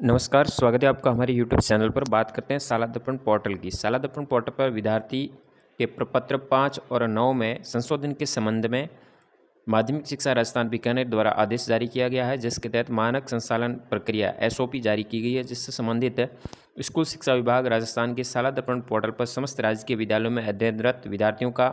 नमस्कार, स्वागत है आपका हमारे यूट्यूब चैनल पर। बात करते हैं शाला दर्पण पोर्टल की। शाला दर्पण पोर्टल पर विद्यार्थी के प्रपत्र 5 और 9 में संशोधन के संबंध में माध्यमिक शिक्षा राजस्थान बीकानेर द्वारा आदेश जारी किया गया है, जिसके तहत मानक संचालन प्रक्रिया एसओपी जारी की गई है, जिससे संबंधित स्कूल शिक्षा विभाग राजस्थान के शाला दर्पण पोर्टल पर समस्त राज्य के विद्यालयों में अध्ययनरत विद्यार्थियों का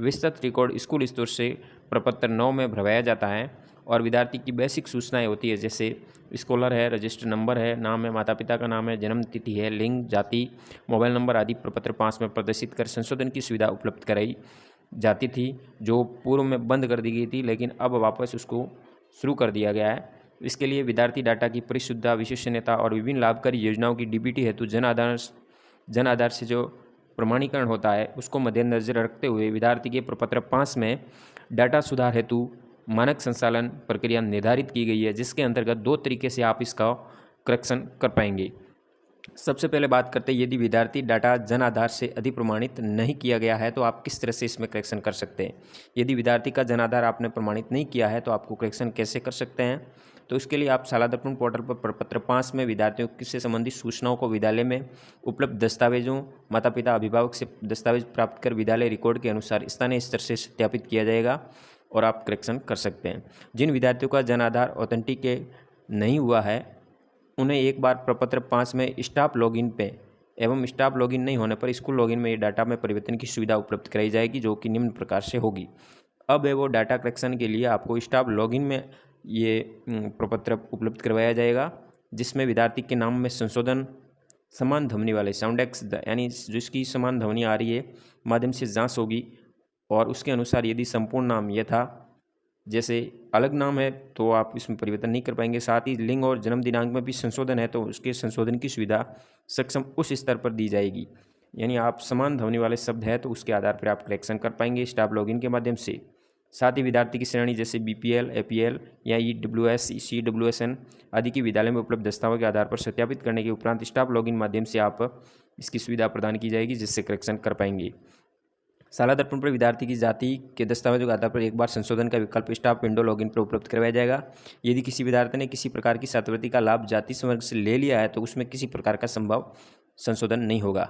विस्तृत रिकॉर्ड स्कूल स्तर से प्रपत्र 9 में भरवाया जाता है और विद्यार्थी की बेसिक सूचनाएं होती है, जैसे स्कॉलर है, रजिस्टर नंबर है, नाम है, माता पिता का नाम है, जन्म तिथि है, लिंग, जाति, मोबाइल नंबर आदि प्रपत्र 5 में प्रदर्शित कर संशोधन की सुविधा उपलब्ध कराई जाती थी, जो पूर्व में बंद कर दी गई थी, लेकिन अब वापस उसको शुरू कर दिया गया है। इसके लिए विद्यार्थी डाटा की परिशुद्धता, विश्वसनीयता और विभिन्न लाभकारी योजनाओं की डीबीटी हेतु जन आधार से जो प्रमाणीकरण होता है उसको मद्देनजर रखते हुए विद्यार्थी के प्रपत्र 5 में डाटा सुधार हेतु मानक संचालन प्रक्रिया निर्धारित की गई है, जिसके अंतर्गत 2 तरीके से आप इसका करेक्शन कर पाएंगे। सबसे पहले बात करते हैं, यदि विद्यार्थी डाटा जन आधार से अधिप्रमाणित नहीं किया गया है तो आप किस तरह से इसमें करेक्शन कर सकते हैं। यदि विद्यार्थी का जन आधार आपने प्रमाणित नहीं किया है तो आपको करेक्शन कैसे कर सकते हैं। तो इसके लिए आप शाला दर्पण पोर्टल पर प्रपत्र 5 में विद्यार्थियों से संबंधित सूचनाओं को विद्यालय में उपलब्ध दस्तावेजों, माता पिता अभिभावक से दस्तावेज प्राप्त कर विद्यालय रिकॉर्ड के अनुसार स्थानीय स्तर से सत्यापित किया जाएगा और आप करेक्शन कर सकते हैं। जिन विद्यार्थियों का जन आधार ऑथेंटिकेट नहीं हुआ है उन्हें एक बार प्रपत्र 5 में स्टाफ लॉगिन पे एवं स्टाफ लॉगिन नहीं होने पर स्कूल लॉगिन में ये डाटा में परिवर्तन की सुविधा उपलब्ध कराई जाएगी, जो कि निम्न प्रकार से होगी। अब है वो डाटा करेक्शन के लिए आपको स्टाफ लॉगिन में ये प्रपत्र उपलब्ध करवाया जाएगा, जिसमें विद्यार्थी के नाम में संशोधन समान ध्वनि वाले साउंड एक्स यानी जिसकी समान ध्वनि आ रही है माध्यम से जाँच होगी और उसके अनुसार यदि संपूर्ण नाम यथा जैसे अलग नाम है तो आप इसमें परिवर्तन नहीं कर पाएंगे। साथ ही लिंग और जन्म दिनांक में भी संशोधन है तो उसके संशोधन की सुविधा सक्षम उस स्तर पर दी जाएगी। यानी आप समान ध्वनि वाले शब्द है तो उसके आधार पर आप करेक्शन कर पाएंगे स्टाफ लॉगिन के माध्यम से। साथ ही विद्यार्थी की श्रेणी जैसे बीपीएल, एपीएल या ईडब्ल्यूएस, सीडब्ल्यूएसएन आदि की विद्यालय में उपलब्ध दस्तावेज के आधार पर सत्यापित करने के उपरांत स्टाफ लॉगिन माध्यम से आप इसकी सुविधा प्रदान की जाएगी, जिससे करेक्शन कर पाएंगे। शाला दर्पण पर विद्यार्थी की जाति के दस्तावेजों के आधार पर एक बार संशोधन का विकल्प स्टाफ विंडो लॉगिन पर उपलब्ध करवाया जाएगा। यदि किसी विद्यार्थी ने किसी प्रकार की छात्रवृत्ति का लाभ जाति वर्ग से ले लिया है तो उसमें किसी प्रकार का संभव संशोधन नहीं होगा।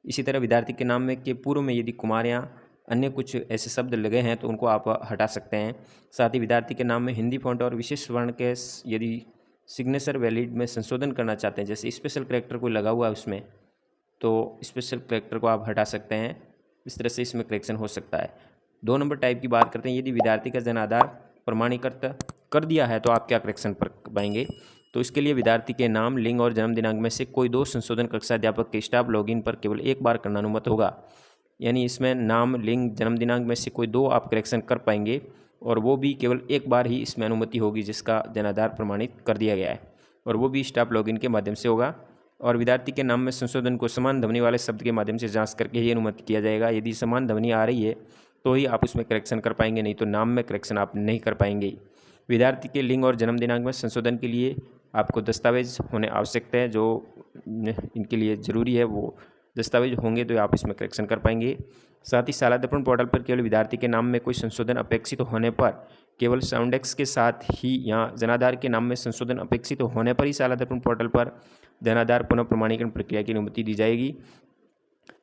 इसी तरह विद्यार्थी के नाम में के पूर्व में यदि कुमार या अन्य कुछ ऐसे शब्द लगे हैं तो उनको आप हटा सकते हैं। साथ ही विद्यार्थी के नाम में हिंदी फॉन्ट और विशेष वर्ण के यदि सिग्नेचर वैलिड में संशोधन करना चाहते हैं, जैसे स्पेशल कैरेक्टर कोई लगा हुआ है उसमें, तो स्पेशल कैरेक्टर को आप हटा सकते हैं। इस तरह से इसमें करेक्शन हो सकता है। 2 नंबर टाइप की बात करते हैं, यदि विद्यार्थी का जन आधार प्रमाणीकृत कर दिया है तो आप क्या करेक्शन पर पाएंगे। तो इसके लिए विद्यार्थी के नाम, लिंग और जन्म दिनांक में से कोई 2 संशोधन कक्षा अध्यापक के स्टाफ लॉगिन पर केवल एक बार करना अनुमत होगा। यानी इसमें नाम, लिंग, जन्म दिनांक में से कोई 2 आप करेक्शन कर पाएंगे और वो भी केवल एक बार ही इसमें अनुमति होगी जिसका जन आधार प्रमाणित कर दिया गया है, और वो भी स्टाफ लॉगिन के माध्यम से होगा। और विद्यार्थी के नाम में संशोधन को समान ध्वनि वाले शब्द के माध्यम से जांच करके ही अनुमति किया जाएगा। यदि समान ध्वनि आ रही है तो ही आप उसमें करेक्शन कर पाएंगे, नहीं तो नाम में करेक्शन आप नहीं कर पाएंगे। विद्यार्थी के लिंग और जन्म दिनांक में संशोधन के लिए आपको दस्तावेज होने आवश्यक है, जो इनके लिए ज़रूरी है वो दस्तावेज होंगे तो आप इसमें करेक्शन कर पाएंगे। साथ ही शाला दर्पण पोर्टल पर केवल विद्यार्थी के नाम में कोई संशोधन अपेक्षित होने पर केवल साउंडेक्स के साथ ही या जनाधार के नाम में संशोधन अपेक्षित होने पर ही शाला दर्पण पोर्टल पर जनाधार पुनः प्रमाणीकरण प्रक्रिया की अनुमति दी जाएगी।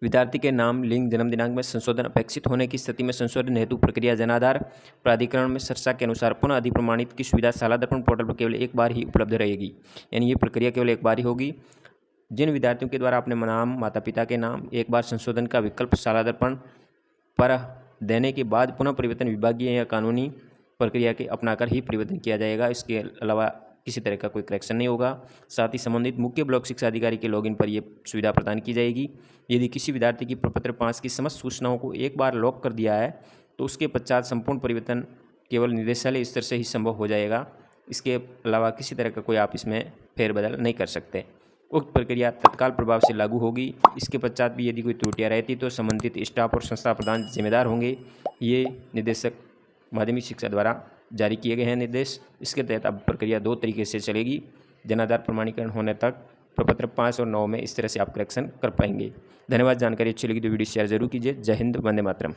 विद्यार्थी के नाम, लिंग, जन्म दिनांक में संशोधन अपेक्षित होने की स्थिति में संशोधन हेतु प्रक्रिया जनाधार प्राधिकरण में चर्चा के अनुसार पुनः अधिप्रमाणित की सुविधा शाला दर्पण पोर्टल पर केवल एक बार ही उपलब्ध रहेगी। यानी ये प्रक्रिया केवल एक बार ही होगी। जिन विद्यार्थियों के द्वारा अपने नाम, माता पिता के नाम एक बार संशोधन का विकल्प शाला दर्पण पर देने के बाद पुनः परिवर्तन विभागीय या कानूनी प्रक्रिया के अपनाकर ही परिवर्तन किया जाएगा, इसके अलावा किसी तरह का कोई करेक्शन नहीं होगा। साथ ही संबंधित मुख्य ब्लॉक शिक्षा अधिकारी के लॉगिन पर यह सुविधा प्रदान की जाएगी। यदि किसी विद्यार्थी की प्रपत्र 5 की समस्त सूचनाओं को एक बार लॉक कर दिया है तो उसके पश्चात संपूर्ण परिवर्तन केवल निदेशालय स्तर से ही संभव हो जाएगा। इसके अलावा किसी तरह का कोई आप इसमें फेरबदल नहीं कर सकते। उक्त प्रक्रिया तत्काल प्रभाव से लागू होगी। इसके पश्चात भी यदि कोई त्रुटियां रहती तो संबंधित स्टाफ और संस्था प्रधान जिम्मेदार होंगे। ये निर्देशक माध्यमिक शिक्षा द्वारा जारी किए गए हैं निर्देश। इसके तहत अब प्रक्रिया 2 तरीके से चलेगी। जनाधार प्रमाणीकरण होने तक प्रपत्र 5 और 9 में इस तरह से आप करेक्शन कर पाएंगे। धन्यवाद। जानकारी अच्छी लगी तो वीडियो शेयर जरूर कीजिए। जय हिंद, वंदे मातरम।